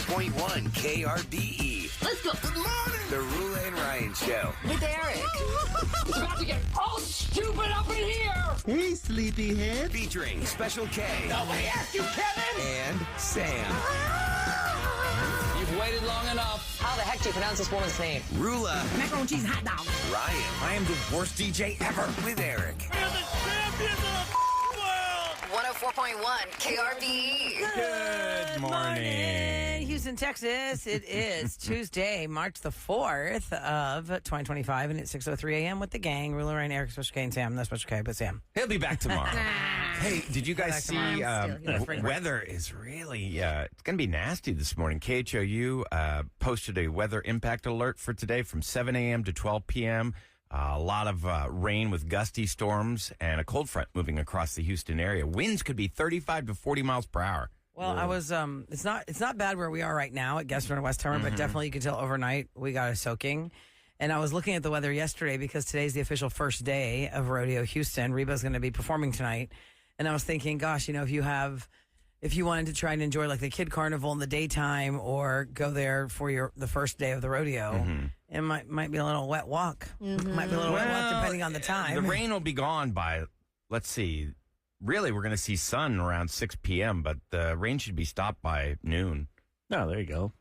104.1 KRBE. Let's go. Good morning. The Rula and Ryan Show. With Eric. It's about to get all stupid up in here. Hey, sleepyhead. Featuring Special K. Nobody asked you, Kevin. And Sam. You've waited long enough. How the heck do you pronounce this woman's name? Rula. Macaroni cheese hot dog. Ryan. I am the worst DJ ever. With Eric. We're the champions of the world! 104.1 KRBE. Good morning, Houston, Texas. It is Tuesday, March the 4th of 2025, and it's 6:03 a.m. with the gang. Ruler Ryan, Eric, Special K, and Sam. Not Special K, but Sam. He'll be back tomorrow. Hey, did you guys see Weather is really, it's going to be nasty this morning. KHOU posted a weather impact alert for today from 7 a.m. to 12 p.m. A lot of rain with gusty storms and a cold front moving across the Houston area. Winds could be 35 to 40 miles per hour. Well, I was, it's not bad where we are right now at Guestman and West Terminal, but definitely you can tell overnight we got a soaking. And I was looking at the weather yesterday because today's the official first day of Rodeo Houston. Reba's going to be performing tonight. And I was thinking, gosh, you know, if you wanted to try and enjoy like the kid carnival in the daytime or go there for the first day of the rodeo, it might be a little wet walk. Might be a little wet walk depending on the time. The rain will be gone by, let's see, really we're going to see sun around 6 p.m., but the rain should be stopped by noon. No, there you go.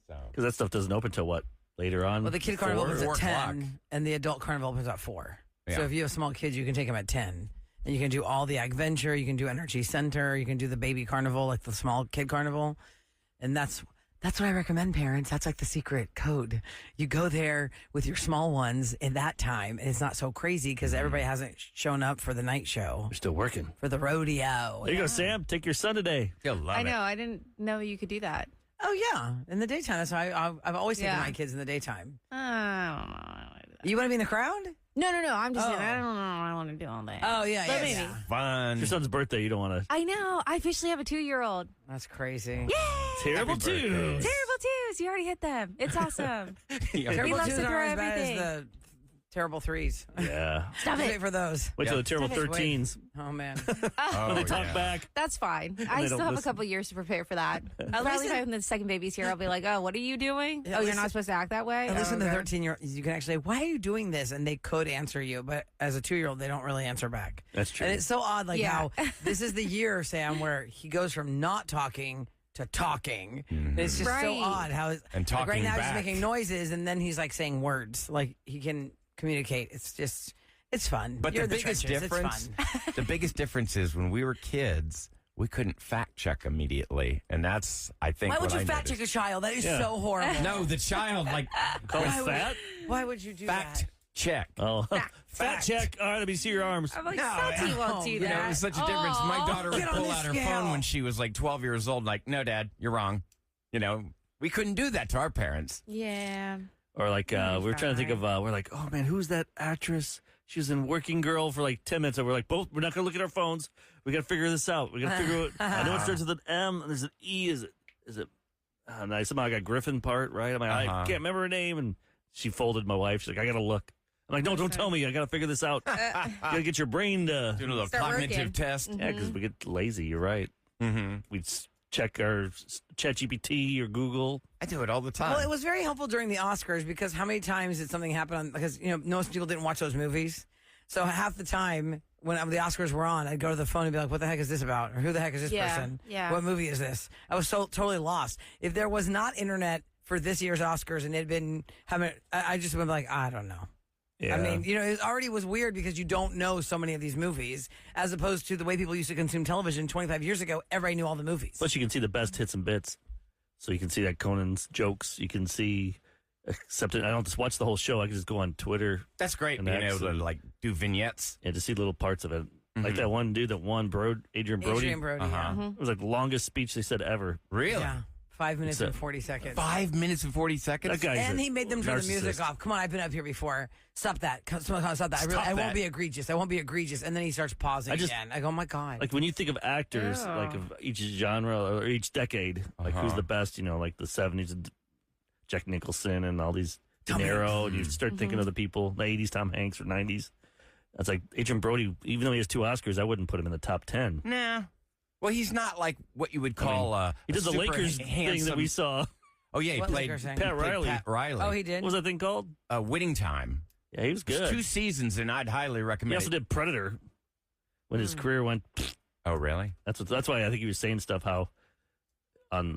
So Because that stuff doesn't open till what? Later on? Well, the kid carnival opens 4 at o'clock. 10, and the adult carnival opens at 4. Yeah. So if you have small kids, you can take them at 10. And you can do all the adventure, you can do Energy Center, you can do the baby carnival, like the small kid carnival. And that's what I recommend, parents. That's like the secret code. You go there with your small ones in that time, and it's not so crazy because everybody hasn't shown up for the night show, We're still working. for the rodeo. There you go, Sam. Take your son today. You'll love I it. know. I didn't know you could do that. Oh, yeah, in the daytime. So I've always taken Yeah. my kids in the daytime. I don't know. You want to be in the crowd? No. I'm just saying, Oh. I don't know. I want to do all that. Oh, yeah, But yeah, maybe. yeah. Fun. Your son's birthday. You don't want to. I know. I officially have a 2-year-old. That's crazy. Yay! Terrible Happy birthday. twos. Terrible twos. You already hit them. It's awesome. Terrible loves twos to aren't throw as bad everything. as the terrible threes. Yeah. Stop Wait it. for those. Wait till the terrible Stop it. 13s. Oh, man. Oh, When they talk yeah. back. That's fine. they I still don't have listen. a couple years to prepare for that. Probably least when the second baby's here, I'll be like, oh, what are you doing? Yeah, Oh, you're listen- not supposed to act that way? At least Oh, in the okay. 13-year-old, you can actually say, why are you doing this? And they could answer you. But as a 2-year-old, they don't really answer back. That's true. And it's so odd, like Yeah. how this is the year, Sam, where he goes from not talking to talking. It's just so Right. odd how And like right talking now back. he's making noises and then he's like saying words. Like he can communicate. It's fun. But You're the in biggest trenches. difference, It's fun. the biggest difference is when we were kids, we couldn't fact check immediately, and that's I think. Why would what you I fact check noticed. a child? That is Yeah. so horrible. No, the child like Call Why it would- fat? Why would you do fact that? check. Oh. Fat Fact. check. All right, let me see your arms. I'm like, No, Santi no. won't do You that. know, it was such a difference. My Aw. daughter would Get on pull this out her scale. phone when she was like 12 years old, like, "No, Dad, you're wrong." You know, we couldn't do that to our parents. Yeah. Or like, we were trying to think of, we're like, oh man, who's that actress? She was in Working Girl for like 10 minutes. And we're like, we're not going to look at our phones. We got to figure this out. We got to figure out. I know it starts with an M and there's an E. Is it? And I somehow got Griffin part, right? I'm like, I can't remember her name. And she folded my wife. She's like, I got to look. I'm like, no, don't tell me. I got to figure this out. You got to get your brain to. Doing a little Start cognitive working. test. Yeah, because we get lazy. You're right. Mm-hmm. We'd check our ChatGPT or Google. I do it all the time. Well, it was very helpful during the Oscars because how many times did something happen on, because, you know, most people didn't watch those movies. So half the time when the Oscars were on, I'd go to the phone and be like, what the heck is this about? Or who the heck is this Yeah, person? yeah. What movie is this? I was so totally lost. If there was not internet for this year's Oscars and it had been, I just would be like, I don't know. Yeah. I mean, you know, it already was weird because you don't know so many of these movies as opposed to the way people used to consume television 25 years ago. Everybody knew all the movies. Plus, you can see the best hits and bits. So you can see that Conan's jokes. You can see, except I don't just watch the whole show. I can just go on Twitter That's great And being able to accent. like do vignettes. and just see little parts of it. Like that one dude that won, Adrian Brody. Adrian Brody, yeah. It was like the longest speech they said ever. Really? Yeah. 5 minutes So- and 40 seconds. 5 minutes and 40 seconds. That guy's And a he made them turn the music narcissist. off. Come on, I've been up here before. Stop that. Stop that. I Stop won't that. be egregious. I won't be egregious. And then he starts pausing again. I go, oh my God. Like when you think of actors, Ew. like of each genre or each decade, like who's the best, you know, like the 70s, Jack Nicholson and all these De Niro, and you start thinking of the people, the 80s, Tom Hanks, or 90s. That's like Adrian Brody, even though he has 2 Oscars, I wouldn't put him in the top 10. Nah. Well, he's not like what you would call he did the super Lakers handsome thing that we saw. Oh yeah, he What played Lakers thing? Pat Riley. Pat Riley. Oh, he did? What was that thing called? Winning Time. Yeah, he was It was good. 2 seasons, and I'd highly He recommend also it. did Predator when his career went. Oh, really? That's why I think he was saying stuff how on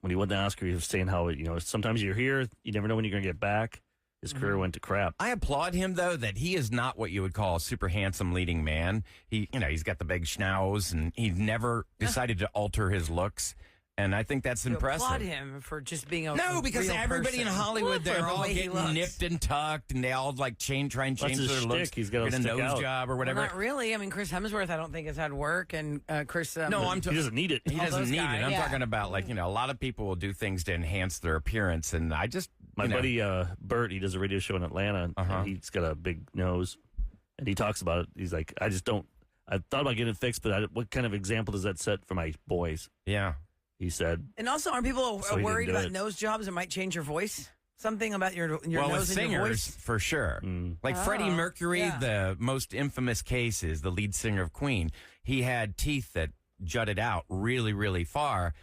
when he won the Oscar, he was saying how sometimes you're here, you never know when you're going to get back. His career went to crap. I applaud him though that he is not what you would call a super handsome leading man. He's got the big schnauz, and he never decided to alter his looks. And I think that's You impressive. applaud him for just being a No, because real everybody in person. Hollywood, they're The all way he getting looks. nipped and tucked, and they all like try and change That's his their looks. shtick. He's gotta get a stick nose out. job or Well, whatever. not really. I mean, Chris Hemsworth, I don't think has had work, and Chris. No, I'm He doesn't need it. He all doesn't those need guys. it. I'm Yeah. talking about a lot of people will do things to enhance their appearance, and I just My buddy Bert, he does a radio show in Atlanta, Uh-huh. and he's got a big nose, and he talks about it. He's like, I thought about getting it fixed, but what kind of example does that set for my boys? Yeah. He said, And also, aren't people So he worried didn't do about it. nose jobs that might change your voice? Something about your Well, with nose and your singers, voice? for sure. Like Freddie Oh, Mercury, yeah. the most infamous case is the lead singer of Queen. He had teeth that jutted out really, really far.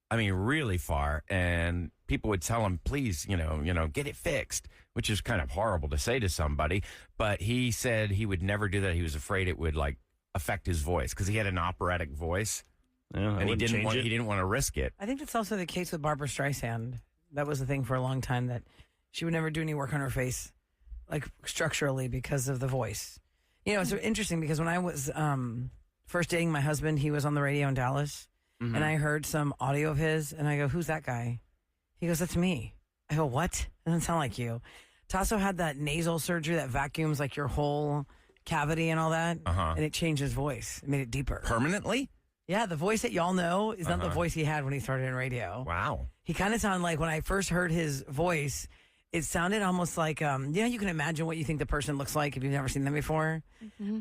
I mean, really far. And people would tell him, please, get it fixed, which is kind of horrible to say to somebody. But he said he would never do that. He was afraid it would affect his voice because he had an operatic voice, yeah, and he didn't want to risk it. I think that's also the case with Barbara Streisand. That was the thing for a long time, that she would never do any work on her face, like structurally, because of the voice. It's interesting because when I was first dating my husband, he was on the radio in Dallas, and I heard some audio of his, and I go, "Who's that guy?" He goes, "That's me." I go, "What? Doesn't sound like you." Tasso had that nasal surgery that vacuums like your whole cavity and all that, and it changed his voice. It made it deeper. Permanently? Yeah, the voice that y'all know is not the voice he had when he started in radio. Wow. He kind of sounded like, when I first heard his voice, it sounded almost like, you can imagine what you think the person looks like if you've never seen them before.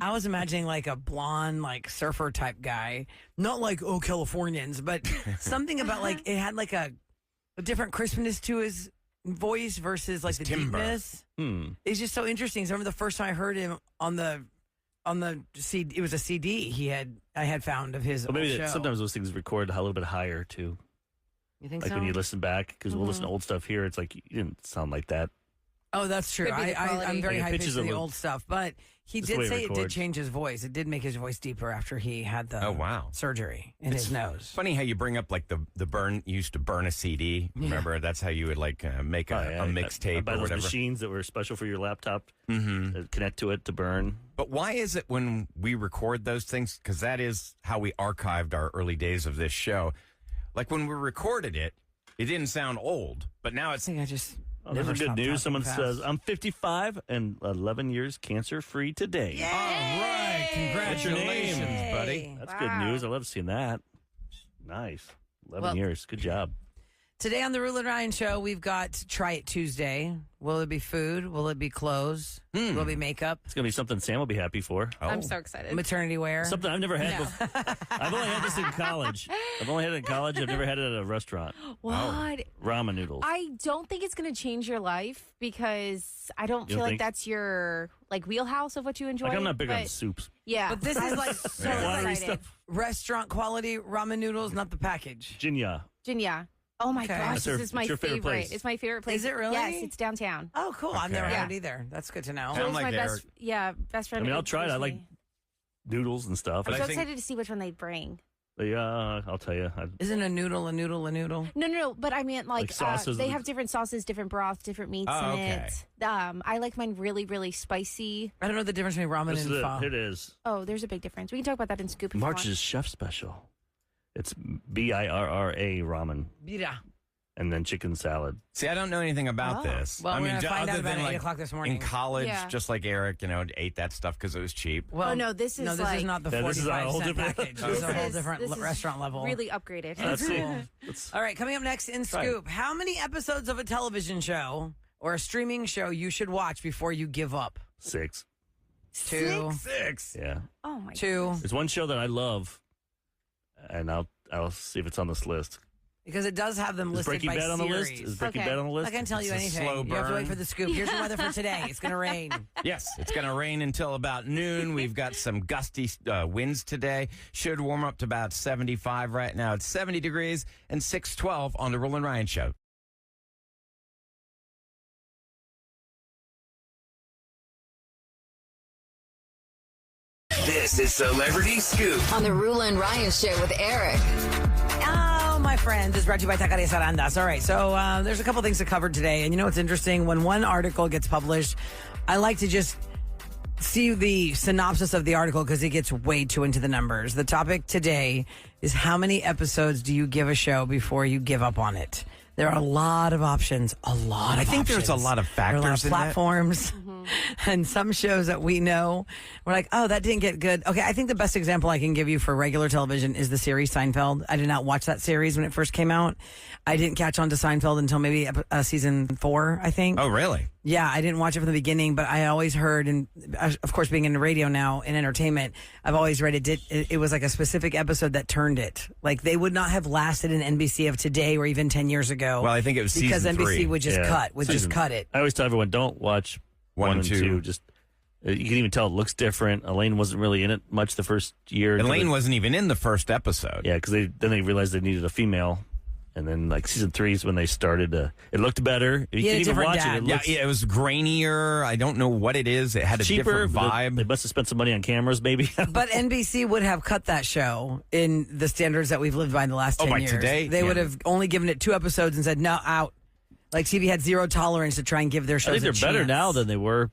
I was imagining like a blonde, like surfer type guy, not like, Californians, but something about like, it had like a different crispness to his voice versus like His the timbre. deepness. It's just so interesting. So I remember the first time I heard him on the CD, it was a CD I had found of his Well, maybe old show. sometimes those things record a little bit higher too. You think Like so? when you listen back, because we'll listen to old stuff here. It's like you didn't sound like that. Oh, that's true. Could be the I'm quality. very Like, high pitches pitched in a the little- old stuff, but he That's the did way it say it did records. change his voice. It did make his voice deeper after he had the Oh, wow. surgery in his nose. Funny how you bring up like the burn. You used to burn a CD. Remember, that's how you would make a mixtape Buy or those whatever. machines that were special for your laptop. Connect to it to burn. But why is it when we record those things? Because that is how we archived our early days of this show. Like when we recorded it, it didn't sound old, but now I it's. think I just. Oh, there's never a good stopped news. talking Someone fast. says, I'm 55 and 11 years cancer free today. All right, What's your name? congratulations, buddy. That's Wow. good news. I love seeing that. Nice. 11 Well- years. Good job. Today on the Rule and Ryan Show, we've got Try It Tuesday. Will it be food? Will it be clothes? Will it be makeup? It's going to be something Sam will be happy for. I'm so excited. Maternity wear? Something I've never had before. I've only had this in college. I've never had it at a restaurant. What? Ramen noodles. I don't think it's going to change your life because I don't You feel don't like think? that's your wheelhouse of what you enjoy. Like I'm not big on but- soups. Yeah, But this is like so Watery excited. stuff. restaurant quality ramen noodles, not the package. Ginya. Ginya. Oh my Okay. gosh, It's this is my your favorite favorite. place. It's my favorite place. Is it really? Yes, it's downtown. Oh, cool. I've never Okay. had it either. That's good to know. I'm Joel's like my Eric. best friend. I mean, I'll try it. I like introduced noodles and stuff. But me. I I'm so think- excited to see which one they bring. Yeah, I'll tell you. Isn't a noodle a noodle a noodle? No, but I mean, Like sauces they and- have different sauces, different broths, different meats Oh, in okay. it. I like mine really, really spicy. I don't know the difference between ramen This is and pho. it is. Oh, there's a big difference. We can talk about that in Scoop. if you want. March's chef special. It's BIRRA ramen Bira. and then chicken salad. See, I don't know anything about Oh. this. Well, I we're mean, gonna find out other about than it at 8 like o'clock this morning. in college, Yeah. just like Eric, ate that stuff because it was cheap. Well, Oh, no, this is this like- is not the Yeah, this is a 45 whole cent different- package. This is a whole This different is restaurant level. Really upgraded. Let's see. Cool. Let's- All right, coming up next in Try it. Scoop, how many episodes of a television show or a streaming show you should watch before you give up? 6. 2, 6. Yeah. Oh my 2. There's one show that I love, and I'll see if it's on this list. Because it does have them Is listed Breaking by Bad on the list? series. Is Breaking Okay. Bad on the list? I can't tell you It's a anything. slow You have to wait burn. for the scoop. Here's your weather for today. It's going to rain. Yes, it's going to rain until about noon. We've got some gusty winds today. Should warm up to about 75 right now. It's 70 degrees and 612 on the Roland and Ryan Show. This is Celebrity Scoop. On the Rule and Ryan Show with Eric. Oh, my friend. This is brought to you by Taqueria Sarandas. All right, so there's a couple things to cover today. And you know what's interesting? When one article gets published, I like to just see the synopsis of the article because it gets way too into the numbers. The topic today is how many episodes do you give a show before you give up on it? There are a lot of options. I think there's a lot of factors There are a lot of in that. platforms. And some shows that we know, we're like, oh, that didn't get good. Okay, I think the best example I can give you for regular television is the series Seinfeld. I did not watch that series when it first came out. I didn't catch on to Seinfeld until maybe season 4, I think. Oh, really? Yeah, I didn't watch it from the beginning, but I always heard, and of course, being in the radio now in entertainment, I've always read it was like a specific episode that turned it. Like they would not have lasted in NBC of today or even 10 years ago. Well, I think it was because season NBC 3. would just cut it. I always tell everyone, don't watch 1 and 2. Just you can even tell it looks different. Elaine wasn't really in it much the first year. Elaine wasn't even in the first episode. Yeah, because then they realized they needed a female. And then, like, season 3 is when they started. It looked better. You had a can even different watch dad. it. It looks Yeah, it was grainier. I don't know what it is. It had a cheaper. different vibe. They must have spent some money on cameras, maybe. But NBC would have cut that show in the standards that we've lived by in the last 10 by years. today? They Yeah. would have only given it 2 episodes and said, no, out. Like TV had zero tolerance to try and give their I shows think they're better now than they were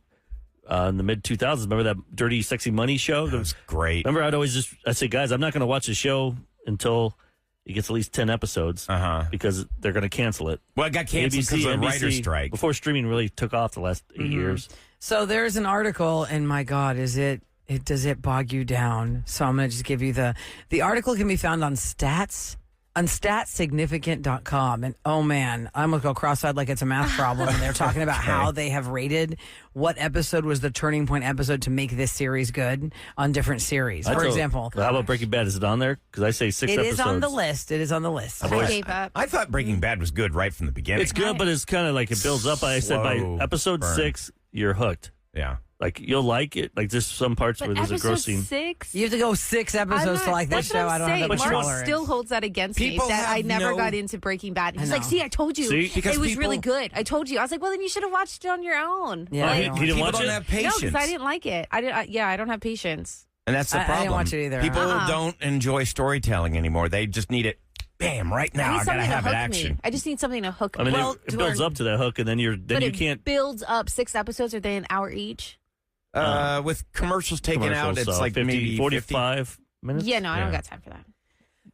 in the mid 2000s. Remember that Dirty Sexy Money show? That was great. Remember, I'd say, guys, I'm not going to watch the show until it gets at least 10 episodes because they're going to cancel it. Well, it got canceled because of the writer's strike. Before streaming really took off the last 8 years. So there's an article, and my God, does it bog you down? So I'm going to just give you the article can be found on statsignificant.com. And oh man, I almost go cross-eyed like it's a math problem. And they're talking about how they have rated what episode was the turning point episode to make this series good on different series. For example, how about Breaking Bad? Is it on there? Because I say 6 episodes. it is on the list. It is on the list. I gave up. I thought Breaking Bad was good right from the beginning. It's good, but it's kind of like it builds up. I said by Slow episode burn. 6, you're hooked. Yeah. Like you'll like it. Like there's some parts But where there's a gross episode scene. 6? You have to go 6 episodes to like this that's what show. I'm I don't saying. have that But Mark you- tolerance. still holds that against People me that I have never no- got into Breaking Bad. He's I like, know. see, I told you. See? Because it was people- really good. I told you. I was like, well, then you should have watched it on your own. Yeah, he I don't didn't People watch don't it? have No, patience. because I didn't like it. I don't have patience. And that's the I didn't problem. watch it either. People Uh-uh. don't enjoy storytelling anymore. They just need it, bam, right I now. need I gotta something to have it hook action. me. I just need something to hook I me. mean, Well, it builds up to that hook, and then you but it can't. builds up 6 episodes. Are they an hour each? With commercials taken out, commercials, it's so like 50, maybe 45 minutes. Yeah, no, I don't Yeah. got time for that.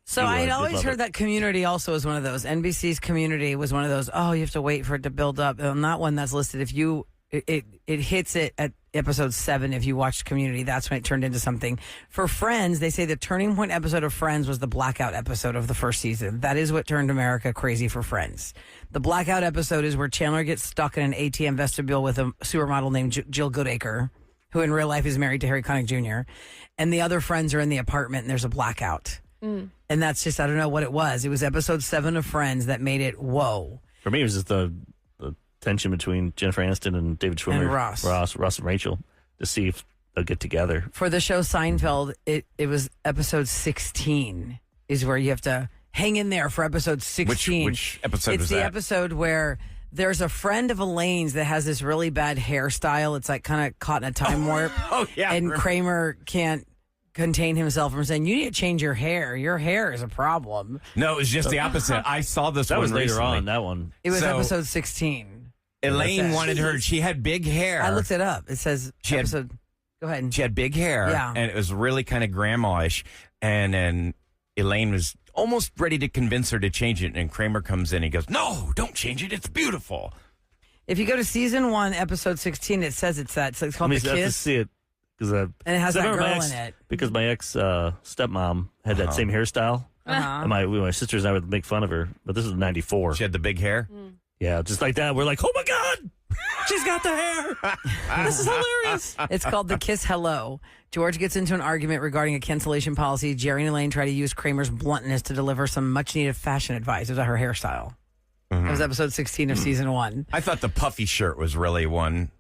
So You I would. had You'd always love heard it. that Community also was one of those. NBC's Community was one of those. Oh, you have to wait for it to build up. And that one that's listed, if you it hits it at episode 7. If you watched Community, that's when it turned into something. For Friends, they say the turning point episode of Friends was the blackout episode of the first season. That is what turned America crazy for Friends. The blackout episode is where Chandler gets stuck in an ATM vestibule with a supermodel named Jill Goodacre, who in real life is married to Harry Connick Jr. And the other friends are in the apartment and there's a blackout. And that's just, I don't know what it was. It was episode 7 of Friends that made it, whoa. For me, it was just the tension between Jennifer Aniston and David Schwimmer, And Ross. Ross and Rachel, to see if they'll get together. For the show Seinfeld, it was episode 16 is where you have to hang in there for episode 16. Which episode it's was the that? episode where there's a friend of Elaine's that has this really bad hairstyle. It's like kind of caught in a time warp. Oh, yeah. And Kramer can't contain himself from saying, you need to change your hair. Your hair is a problem. No, it was just the opposite. I saw this That one was later recently. on, that one. It was So- episode 16. Elaine That's it. wanted her. She had big hair. I looked it up. It says She had- episode. Go ahead. She had big hair. Yeah. And it was really kind of grandma-ish. And then Elaine was almost ready to convince her to change it. And Kramer comes in. He goes, no, don't change it. It's beautiful. If you go to season 1, episode 16, it says it's that. So it's I called mean, The I have to Kiss. see it. And And it has that girl in it. Because my ex stepmom had that same hairstyle. Uh-huh. And my sisters and I would make fun of her. But this is 94. She had the big hair. Yeah, just like that. We're like, oh my God! She's got the hair. This is hilarious. It's called The Kiss Hello. George gets into an argument regarding a cancellation policy. Jerry and Elaine try to use Kramer's bluntness to deliver some much-needed fashion advice about her hairstyle. That was episode 16 of season 1. I thought the puffy shirt was really one.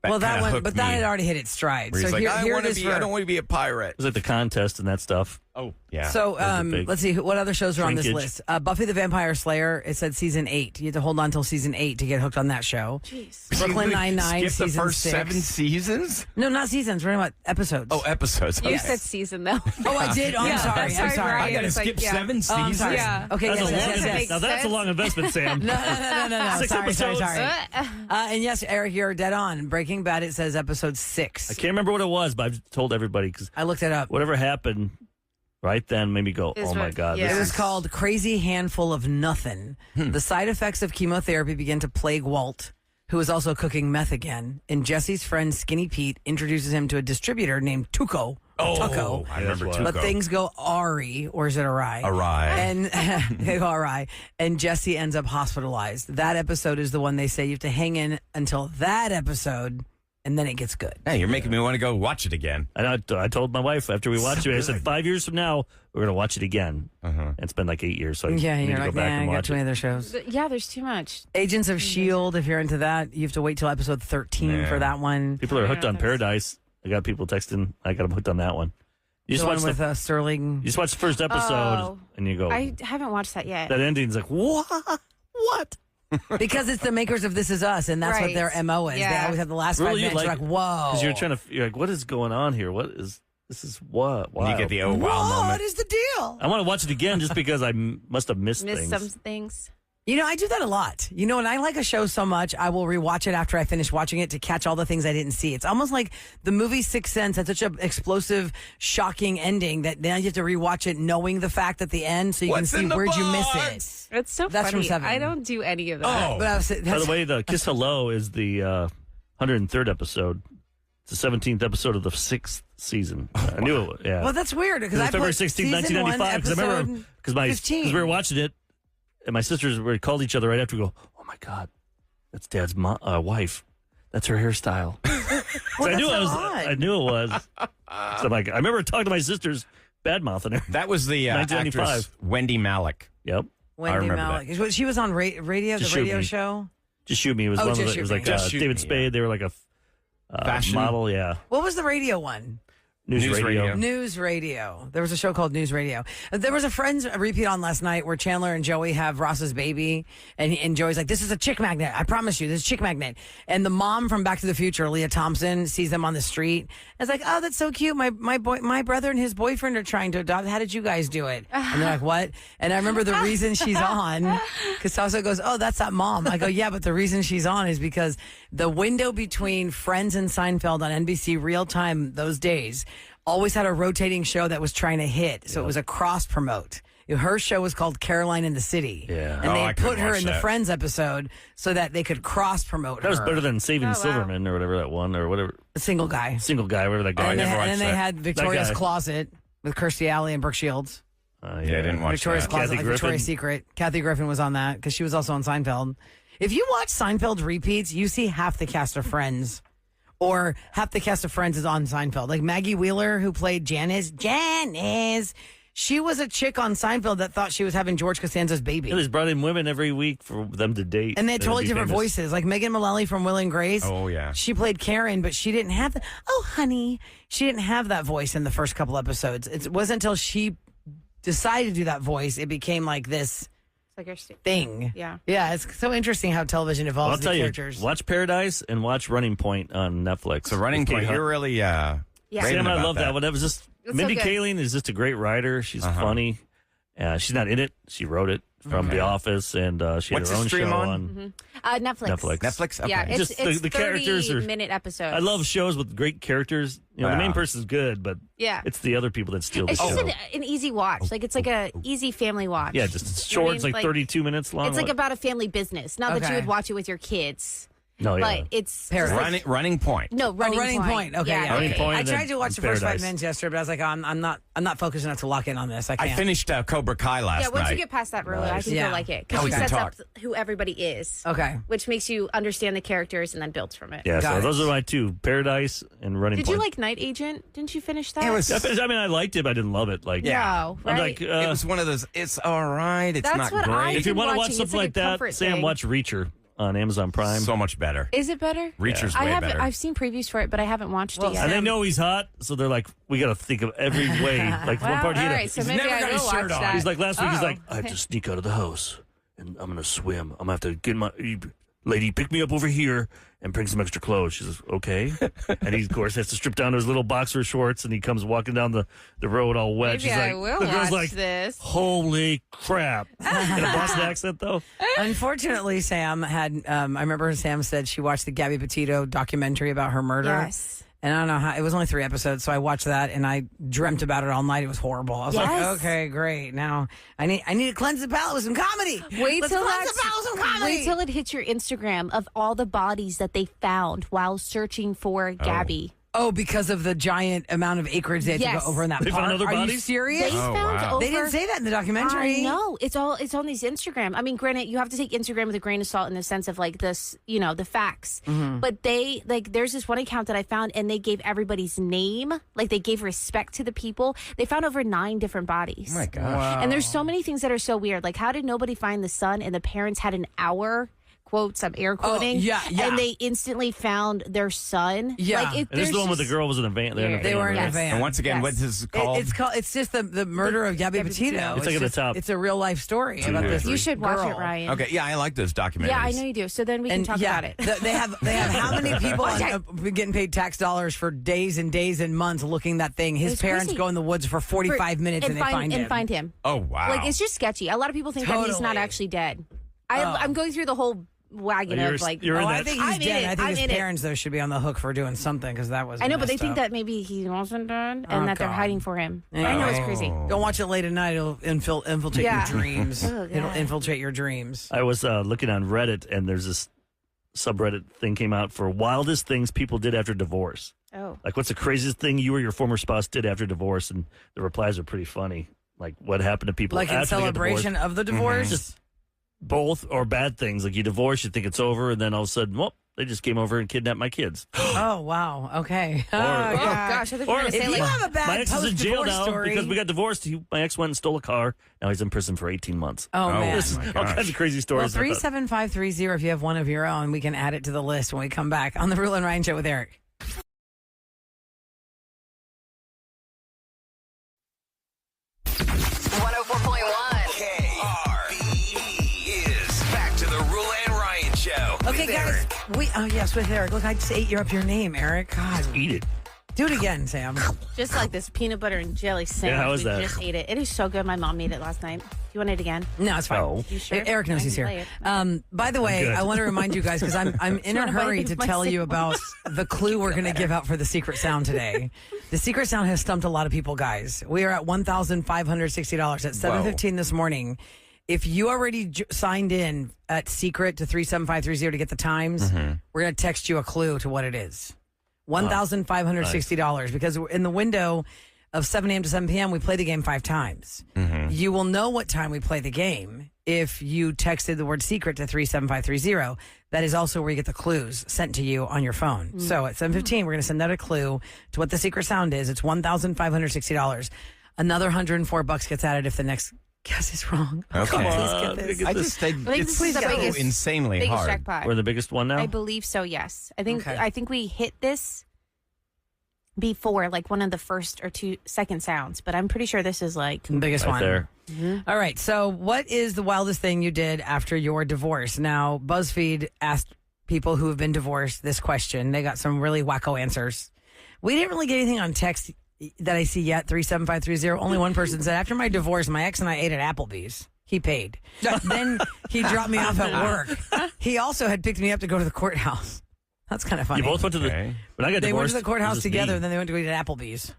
That one, but that me. had already hit its stride. Where he's So like, here it is. I don't want to be a pirate. It was like the contest and that stuff. Oh, yeah. So big let's see what other shows are on this shrinkage. list. Buffy the Vampire Slayer. It said season 8. You had to hold on until season 8 to get hooked on that show. Jeez. Brooklyn Nine-Nine. Skip season the first 6. 7 seasons? No, not seasons. We're talking about episodes. Oh, episodes. You Okay. said season, though. Oh, I did. Oh, I'm Yeah, sorry. that's I'm right, sorry. Ryan. I got to It's like, skip yeah. 7 Oh, I'm seasons? sorry. Yeah. Okay, That's yes, a yes, long yes, investment. yes. Now that's a long investment, Sam. No. 6 Sorry. episodes. And yes, Eric, you're dead on. Breaking Bad, it says episode 6. I can't remember what it was, but I've told everybody because I looked it up. whatever happened right then made me go, Is oh my what- God. yeah. It This was is called Crazy Handful of Nothing. The side effects of chemotherapy begin to plague Walt, who is also cooking meth again. And Jesse's friend Skinny Pete introduces him to a distributor named Tuco. Tuco. I remember That's Tuco. But things go awry, or is it awry? awry. And they go awry. And Jesse ends up hospitalized. That episode is the one they say you have to hang in until that episode, and then it gets good. Hey, you're making me want to go watch it again. And I told my wife after we watched it, I said, 5 years from now, we're going to watch it again. And it's been like 8 years, so I Yeah, need you're to go like, back nah, and I got watch too many it. other shows. Yeah, there's too much. Agents of S.H.I.E.L.D., if you're into that, you have to wait till episode 13 Yeah. for that one. People are hooked on Paradise. I got people texting. I got them hooked on that one. You The just one watch with Sterling. you just watch the first episode, Oh. and you go, I haven't watched that yet. that ending's like, what? What? Because it's the makers of This Is Us, and that's what Right. their MO is. They Yeah. always have the last 5 Really, minutes. You're like, whoa. Because you're like, what is going on here? This is what? Wow. You get the oh wow What moment. is the deal? I want to watch it again just because I must have missed Missed things. some things. You know, I do that a lot. You know, when I like a show so much, I will rewatch it after I finish watching it to catch all the things I didn't see. It's almost like the movie Sixth Sense had such an explosive, shocking ending that now you have to rewatch it knowing the fact at the end so you What's can see in the where'd you miss box? it. It's so That's from funny. 7. I don't do any of that. Oh. But I was, By that's, the way, the Kiss Hello is the 103rd episode. It's the 17th episode of the 6th season. I knew it. Yeah. well, that's weird because I February put 16th, season 1995. Because I remember episode because 15. we were watching it, and my sisters were called each other right after. We go, oh my God, that's Dad's wife. That's her hairstyle. So I knew that's it was. odd. I knew it was. So I'm like, I remember talking to my sisters, bad mouthing her. That was the 1995. actress Wendy Malick. Yep. Wendy remember Malick. She was on radio, Just the shoot radio me. show. Just Shoot Me was Oh, one of Just the. It was Shoot like Me. Just Shoot David Me, Spade. yeah. They were like a Fashion model. Yeah. What was the radio one? News radio. News Radio. There was a show called News Radio. There was a Friends repeat on last night where Chandler and Joey have Ross's baby, and Joey's like, "This is a chick magnet. I promise you, this is a chick magnet." And the mom from Back to the Future, Leah Thompson, sees them on the street. And it's like, "Oh, that's so cute. My brother and his boyfriend are trying to adopt. How did you guys do it?" And they're like, "What?" And I remember the reason she's on, because Salsa goes, "Oh, that's that mom." I go, "Yeah, but the reason she's on is because the window between Friends and Seinfeld on NBC real time those days always had a rotating show that was trying to hit. So it was a cross promote. Her show was called Caroline in the City. Yeah. And Oh, they I put couldn't her watch in the that. Friends episode so that they could cross promote her. That was better than Saving wow. Silverman or whatever that one or whatever. A single guy. Single guy, whatever that guy. And, never then, watched and then they that. had Victoria's guy. Closet with Kirstie Alley and Brooke Shields. Yeah, I didn't watch Victoria's that. Closet, Kathy like Griffin. Victoria's Secret. Kathy Griffin was on that because she was also on Seinfeld. If you watch Seinfeld repeats, you see half the cast of Friends. Or half the cast of Friends is on Seinfeld. Like Maggie Wheeler, who played Janice. She was a chick on Seinfeld that thought she was having George Costanza's baby. Yeah, they just brought in women every week for them to date. And they had would totally be different famous. voices. Like Megan Mullally from Will and Grace. Oh, yeah. She played Karen, but she didn't have the, oh, honey. She didn't have that voice in the first couple episodes. It wasn't until she decided to do that voice, it became like this It's like your thing. Yeah. Yeah, it's so interesting how television Well, evolves I'll the tell you, characters. watch Paradise and watch Running Point on Netflix. So Running With Kate Point, Hudson. you're really Yeah. raving Sam, I about love that one. That was just It's Mindy so good. Kaling is just a great writer. She's funny. She's not in it. She wrote it from The Office, and she had What's her the own stream show on? Netflix. Netflix. Netflix? Okay. Yeah, it's, Just it's the characters are 30-minute episodes. I love shows with great characters. You know, the main Yeah. person's good, but Yeah. it's the other people that steal the It's show. just an easy watch. Like it's like a easy family watch. Yeah, just it's You know what short. I It's mean? like 32 minutes long. It's like about a family business. Not that Okay. you would watch it with your kids. No, yeah. But it's Running Point. no running point. Okay, yeah. Running Point I and tried then to watch the first 5 Paradise. minutes yesterday, but I was like, I'm not focused enough to lock in on this. I can't. I finished Cobra Kai last Yeah, once night. you get past that, really, I think Yeah. you'll like it Oh, because we she can sets talk. up who everybody is. Okay. Which makes you understand the characters and then builds from it. Yeah, Got so it. those are my two, Paradise and Running Did Point. you like Night Agent? Didn't you finish that? It was. I mean, I liked it, but I didn't love it. Like, No, I'm right? like, It was one of those. It's all right. It's That's not what great. I've if you been want to watch watching. It's something like like a that, comfort Sam, thing. watch Reacher on Amazon Prime. So much better. Is it better? Reacher's I way haven't. better. I've seen previews for it, but I haven't watched it yet. And they know he's hot, so they're like, we got to think of every way. Like, Well, one part, all he had a- right, so he's maybe never I got will his shirt watch on. that. he's like, last week, he's Oh, like, I have okay. to sneak out of the house, and I'm going to swim. I'm going to have to get my... Lady, pick me up over here and bring some extra clothes. She says, okay. And he, of course, has to strip down to his little boxer shorts, and he comes walking down the road all wet. Maybe She's I like, will the girl's watch like, this. holy crap. In a Boston accent, though. Unfortunately, Sam had. I remember Sam said she watched the Gabby Petito documentary about her murder. Yes. And I don't know how. It was only 3 episodes, so I watched that and I dreamt about it all night. It was horrible. I was like, Yes. okay, great. Now I need to cleanse the palate with some comedy. Wait Let's till cleanse the palate with some comedy. wait till it hits your Instagram of all the bodies that they found while searching for Gabby. Oh, because of the giant amount of acreage they had to Yes. go over in that They park. found other Are you bodies? serious? They found wow. over. They didn't say that in the documentary. I know it's on these Instagram. I mean, granted, you have to take Instagram with a grain of salt in the sense of like this, the facts. Mm-hmm. But they there's this one account that I found, and they gave everybody's name, like they gave respect to the people. They found over 9 different bodies. Oh my gosh. And there's so many things that are so weird. Like, how did nobody find the son? And the parents had an hour. Quotes, I'm air quoting. yeah. And they instantly found their son. Yeah. Like, And this is the one with the girl was in a van. They're in a They van, were in right? a van. And once again, Yes. what is it called? It's just the murder of Gabby Gabby Petito. Petito. It's like at the top. It's a real life story about this. You should watch girl. it, Ryan. Okay, yeah, I like those documentaries. Yeah, I know you do. So then we can talk about it. They have how many people getting paid tax dollars for days and days and months looking that thing. His It's parents crazy. go in the woods for 45 minutes and they find him. find him. Oh wow. Like, it's just sketchy. A lot of people think that he's not Totally. actually dead. I'm going through the whole wagon You're- of like. you're in Oh, I that- think he's I'm in dead. it. I think I'm his in it. parents though should be on the hook for doing something because that was. I know, but they messed think up. that maybe he wasn't dead and Oh, that they're God. hiding for him. Oh. I know it's crazy. Don't watch it late at night. It'll infiltrate Yeah. your dreams. Oh, It'll God. infiltrate your dreams. I was looking on Reddit, and there's this subreddit thing came out for wildest things people did after divorce. Oh. Like, what's the craziest thing you or your former spouse did after divorce? And the replies are pretty funny. Like, what happened to people Like in after they got celebration divorced? of the divorce. Just both or bad things. Like, you divorce, you think it's over, and then all of a sudden, well, they just came over and kidnapped my kids. Oh wow. Okay. Oh, gosh. I think Or we're going to if say If you like. have a bad My ex is in jail post-divorce now story, because we got divorced. My ex went and stole a car. Now he's in prison for 18 months. Oh man. This is my all gosh. kinds of crazy Well, stories. 37530, if you have one of your own, we can add it to the list when we come back on the Rule and Ryan Show with Eric. 104.1. KRBE is back to the Rule and Ryan Show. Okay, With guys. Eric. Yes, with Eric. Look, I just ate up your name, Eric. God. Eat it. Do it again, Sam. Just like this peanut butter and jelly sandwich. how was we that? just ate it. It is so good. My mom made it last night. Do you want it again? No, it's fine. No. You sure? Eric knows I he's can here. play it. By the way, good. I want to remind you guys because I'm in a wanna bite hurry into to my tell you about the clue we're going to give out for the secret sound today. The secret sound has stumped a lot of people, guys. We are at $1,560 at 7:15 this morning. If you already signed in at secret to 37530 to get the times, we're going to text you a clue to what it is. $1,560 because in the window of 7 a.m. to 7 p.m., we play the game 5 times. You will know what time we play the game if you texted the word secret to 37530. That is also where you get the clues sent to you on your phone. So at 7:15, we're going to send out a clue to what the secret sound is. It's $1,560. Another $104 gets added if the next guess is wrong. Okay. Come on, on, look at I this. just think I think it's this is the so biggest- insanely Biggest hard. jackpot. We're the biggest one now? I believe so, yes. I think Okay. I think we hit this before, like one of the first or second sounds, but I'm pretty sure this is like The biggest Right one. there. All right. So, what is the wildest thing you did after your divorce? Now, BuzzFeed asked people who have been divorced this question. They got some really wacko answers. We didn't really get anything on text that I see yet. 37530. Only one person said, after my divorce, my ex and I ate at Applebee's. He paid. Then he dropped me off at work. He also had picked me up to go to the courthouse. That's kind of funny. You both went to the. Okay. When I got They went divorced, to the courthouse it was just together, me. and then they went to eat at Applebee's.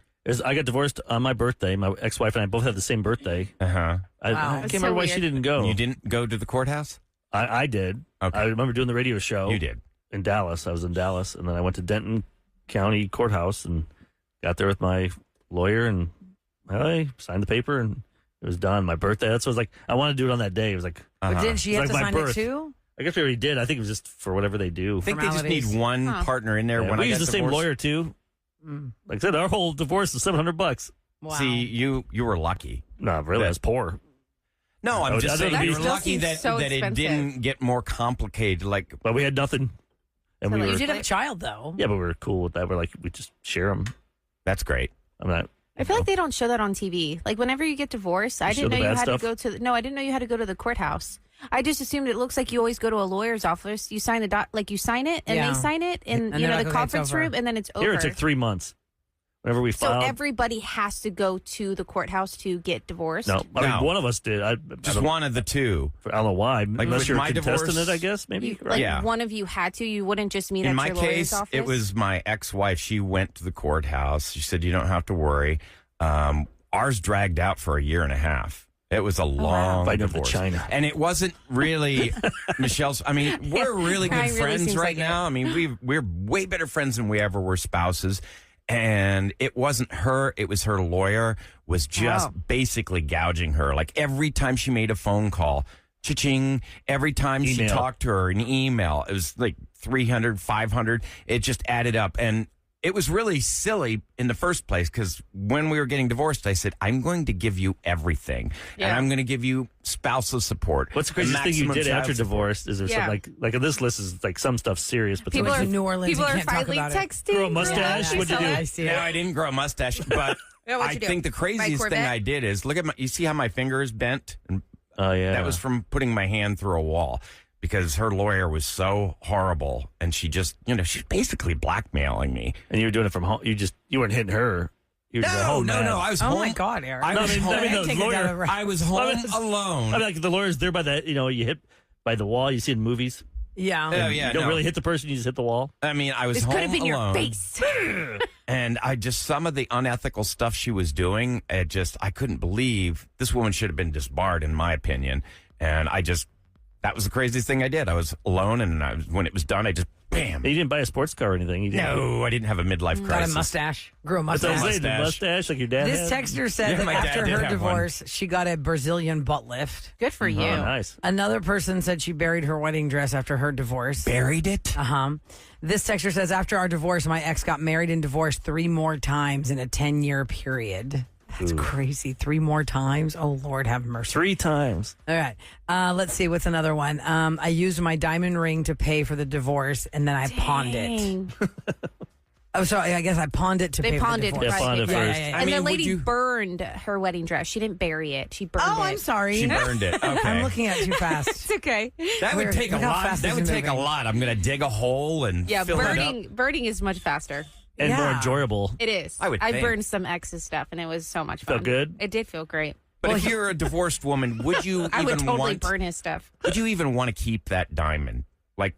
I got divorced on my birthday. My ex-wife and I both had the same birthday. Uh-huh. I Wow. can't That's remember so why she weird. didn't go. You didn't go to the courthouse? I did. Okay. I remember doing the radio show. You did. in Dallas. I was in Dallas, and then I went to Denton County Courthouse and got there with my lawyer, and I signed the paper, and it was done. My birthday. That's what I was like. I wanted to do it on that day. It was like, But didn't she have It's to like my sign birth. it too? I guess we already did. I think it was just for whatever they do. I think they just need Formalities. one partner in there. Yeah, when we I use got the same divorced. lawyer too. Like I said, our whole divorce is $700. Wow. See, you were lucky. No, really, I was poor. No, I'm just saying That you're still lucky seems that, so that it expensive. didn't get more complicated. Like, But we had nothing, and So, we like, were You did have a child, though. yeah, but we were cool with that. We're like, we just share them. that's great. I'm not. I feel like they don't show that on TV. Like whenever you get divorced, I show didn't know the you bad had stuff? to go to. No, I didn't know you had to go to the courthouse. I just assumed it looks like you always go to a lawyer's office. You sign you sign it, and Yeah. they sign it, and And you they're know like, the okay, it's conference over. room, and then it's over. Here it took 3 months. Whenever we So filed. everybody has to go to the courthouse to get divorced. No, I mean, No. one of us did. I Just don't, one of the two. I don't know why. Like, Unless with you're my contesting divorce- it, I guess. Maybe. You, right? like Yeah. one of you had to. You wouldn't just meet In at my your lawyer's case, office. it was my ex-wife. She went to the courthouse. She said, "You don't have to worry." Ours dragged out for a year and a half. It was a long Fighting over divorce, China. and it wasn't really Michelle's. I mean, we're really good It really friends seems right like it. now. I mean, we're way better friends than we ever were spouses. And it wasn't her; it was her lawyer. Was just basically gouging her. Like every time she made a phone call, cha-ching. Every time she Email. talked to her, an email. It was like 300, 500. It just added up. And it was really silly in the first place because when we were getting divorced, I said, I'm going to give you everything. And I'm going to give you spousal support. What's the craziest thing you maximum did after child support. divorce? Is there Yeah. something like on this list is like some stuff serious, but people like, are to New Orleans, People you are can't talk finally about it. texting. Grow a mustache? Yeah, What'd you do? I see No, it. I didn't grow a mustache, but Yeah, what'd I you do? think the Buy craziest thing Corvette? I did is look at you see how my finger is bent? And oh yeah, that was from putting my hand through a wall because her lawyer was so horrible and she just, she's basically blackmailing me. and you were doing it from home. You weren't hitting her. You were just at home. No. I was Oh home. my God, Eric. I No, was I mean, home. the Take it lawyer- down the road. I was home I mean, alone. I mean, like the lawyer's there by that. You hit by the wall. You see in movies. Yeah. Oh, yeah, You don't no. really hit the person. You just hit the wall. I mean, I was This home could have been alone. your face. And some of the unethical stuff she was doing, I couldn't believe this woman should have been disbarred, in my opinion. And that was the craziest thing I did. I was alone, and when it was done, I just, bam. You didn't buy a sports car or anything. You didn't. No, I didn't have a midlife Got crisis. a mustache. Grew a That's what I'm mustache. saying. The mustache like your dad This had. texter said Yeah, that my dad after did her have divorce, she got a Brazilian butt lift. Good for you. Oh, nice. Another person said she buried her wedding dress after her divorce. Buried it? This texter says, after our divorce, my ex got married and divorced 3 more times in a 10-year period. That's crazy. 3 more times? Oh, Lord, have mercy. 3 times. All right. Let's see. What's another one? I used my diamond ring to pay for the divorce, and then I pawned it. Dang. Oh, sorry. I guess I pawned it to They pay for pawned the it. divorce. Yeah, pawned it first. yeah. I And mean, the would lady you- burned her wedding dress. She didn't bury it. She burned Oh, it. I'm sorry. She burned it. Okay. I'm looking at it too fast. It's okay. That would Weird. take a Look how lot. fast That this would is take a moving. lot. I'm going to dig a hole and Yeah, fill it up. burning is much faster. And more Yeah. enjoyable. It is. I would think. burned some ex's stuff, and it was so much fun. Felt good? It did feel great. But if you're a divorced woman, would you I would even totally want? burn his stuff. Would you even want to keep that diamond? Like,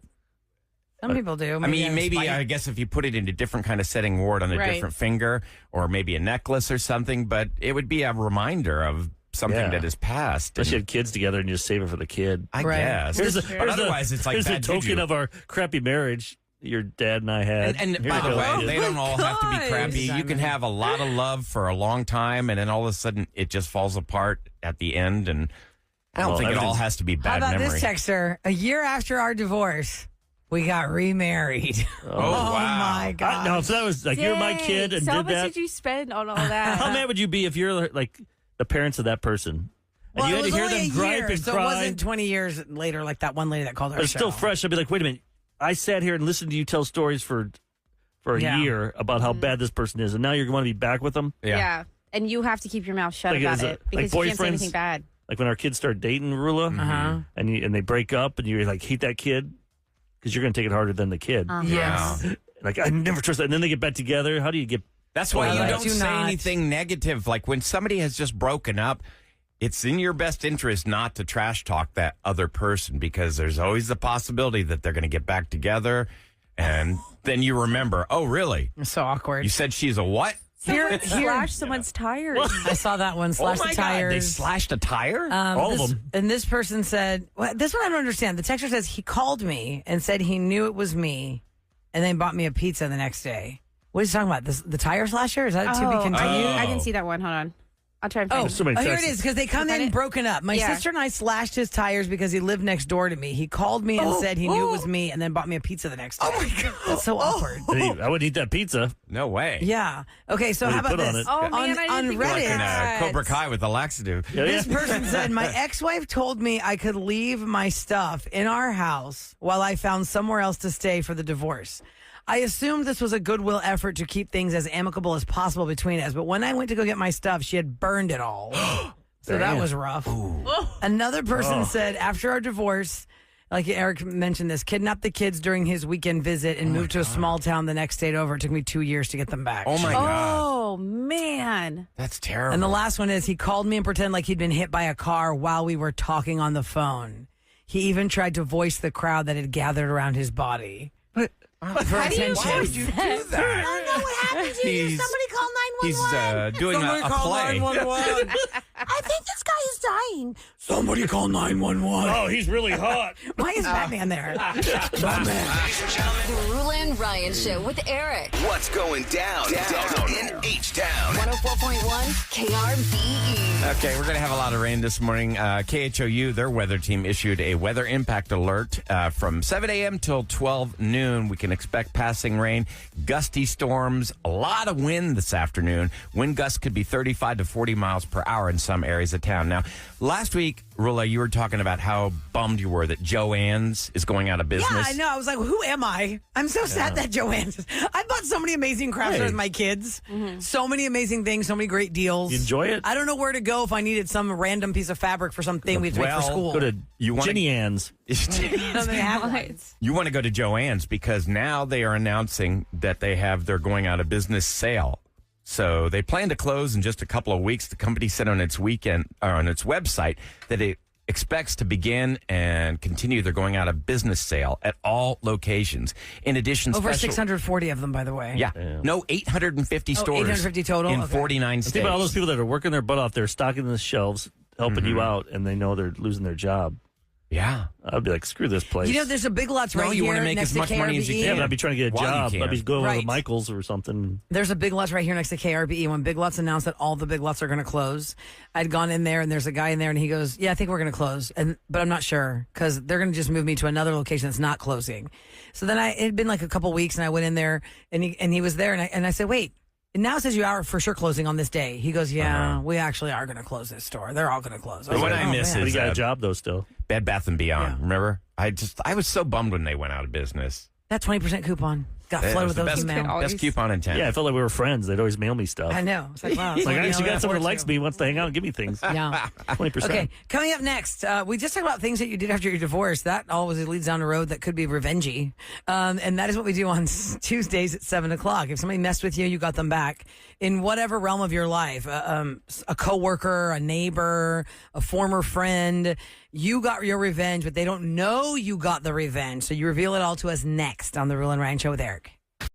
Some people do. I mean, out of maybe spite. I guess if you put it in a different kind of setting, wore it on a Right. different finger, or maybe a necklace or something. But it would be a reminder of something Yeah. that has passed. Unless you And had kids together and you just save it for the kid. I Right. guess. Here's a, But otherwise, it's like here's a bad token juju. of our crappy marriage your dad and I had. And Here by you the go, way, kid. they don't all have to be God. crappy. You can have a lot of love for a long time, and then all of a sudden it just falls apart at the end. And I don't Well, think it all everything's- has to be How bad about memory. this texter? A year after our divorce, we got remarried. Oh, wow. my God. No, so that was like you're my kid and so how did much that. did you spend on all that? How mad would you be if you're like the parents of that person? And Well, you it had was to hear only them a gripe year, and so cry. it wasn't 20 years later like that one lady that called our But it's still show. fresh. I'd be like, wait a minute. I sat here and listened to you tell stories for a Yeah. year about how bad this person is, and now you're going to be back with them. Yeah. And you have to keep your mouth shut Like, about is it- it because like you can't say boyfriends? anything bad. Like when our kids start dating, Rula, and they break up, and you like hate that kid because you're going to take it harder than the kid. Yes. Like I never trust that. And then they get back together. How do you get? That's why Well, you I don't do say not. anything negative. Like when somebody has just broken up, it's in your best interest not to trash talk that other person because there's always the possibility that they're going to get back together. And then you remember, oh, really? It's so awkward. You said she's a what? Here, Slash someone's tires. I saw that one. Oh Slash my the God, tires. they slashed a tire? All of them. And this person said, well, this one I don't understand. The texter says he called me and said he knew it was me and then bought me a pizza the next day. What is he talking about? The tire slasher? Is that to be continued? I didn't see that one. Hold on. I'll try and find it. so many here it texts. is, because they come in broken up. My Yeah. sister and I slashed his tires because he lived next door to me. He called me and said he knew it was me and then bought me a pizza the next day. Oh, my God. That's so awkward. I wouldn't eat that pizza. No way. Yeah. Okay, so What how do you about put on this? it? Oh, man, I on didn't think about Reddit, that. Cobra Kai with the laxative. this person said, my ex-wife told me I could leave my stuff in our house while I found somewhere else to stay for the divorce. I assumed this was a goodwill effort to keep things as amicable as possible between us, but when I went to go get my stuff, she had burned it all. So that was rough. Another person said, after our divorce, like Eric mentioned this, kidnapped the kids during his weekend visit and moved to a small town the next state over. It took me 2 years to get them back. Oh, my God. Oh, man. That's terrible. And the last one is he called me and pretended like he'd been hit by a car while we were talking on the phone. He even tried to voice the crowd that had gathered around his body. For attention. Why would you do that? I don't know what happened to you. Somebody call 911. He's doing a play. I think this guy is dying. Somebody call 911. Oh, he's really hot. Why is Batman there? Ladies and gentlemen, The Rule and Ryan Show with Eric. what's going down in H-Town? 104.1 KRBE. Okay, we're going to have a lot of rain this morning. KHOU, their weather team, issued a weather impact alert from 7 a.m. till 12 noon. We can expect passing rain, gusty storms, a lot of wind this afternoon. Wind gusts could be 35 to 40 miles per hour in some areas of town. Now, last week, Rula, you were talking about how bummed you were that Joann's is going out of business. Yeah, I know. I was like, who am I? I'm so sad that Joanne's. I bought so many amazing crafts Hey. with my kids. So many amazing things, so many great deals. You enjoy it? I don't know where to go if I needed some random piece of fabric for something we had to make for Well, school. Go to You wanna- Jenny Ann's. They have one. You want to go to Joann's because now they are announcing that they have their going out of business sale. So they plan to close in just a couple of weeks. The company said on its website that it expects to begin and continue their going out of business sale at all locations. In addition, Over special- 640 of them, by the way. Yeah, no, 850 stores. 850 total? in Okay. 49 states. Think about all those people that are working their butt off there, stocking the shelves, helping you out, and they know they're losing their job. Yeah. I'd be like, screw this place. You know, there's a Big Lots No, right you here wanna make next as to much money as you KRBE. yeah, can. but I'd be trying to get a While you job. can. I'd be going Right. over to Michael's or something. There's a Big Lots right here next to KRBE. When Big Lots announced that all the Big Lots are going to close, I'd gone in there and there's a guy in there and he goes, "Yeah, I think we're going to close," but I'm not sure because they're going to just move me to another location that's not closing. So then it had been like a couple weeks and I went in there and he was there and I said, "Wait, it now says you are for sure closing on this day." He goes, "Yeah, we actually are going to close this store. They're all going to close." The one like, I "Oh, miss man." But is he got a job, though, still. Bed Bath & Beyond. Yeah. Remember? I was so bummed when they went out of business. That 20% coupon got It flooded was with the those best, emails. best coupon in town. Yeah, I felt like we were friends. They'd always mail me stuff. I know. It's like, wow. Like, I you actually know, got someone who afford likes to. me, wants to hang out and give me things. Yeah. 20%. Okay, coming up next, we just talked about things that you did after your divorce. That always leads down a road that could be revengey. And that is what we do on Tuesdays at 7 o'clock. If somebody messed with you, you got them back in whatever realm of your life, a coworker, a neighbor, a former friend. You got your revenge, but they don't know you got the revenge. So you reveal it all to us next on The Rule and Ryan Show with Eric.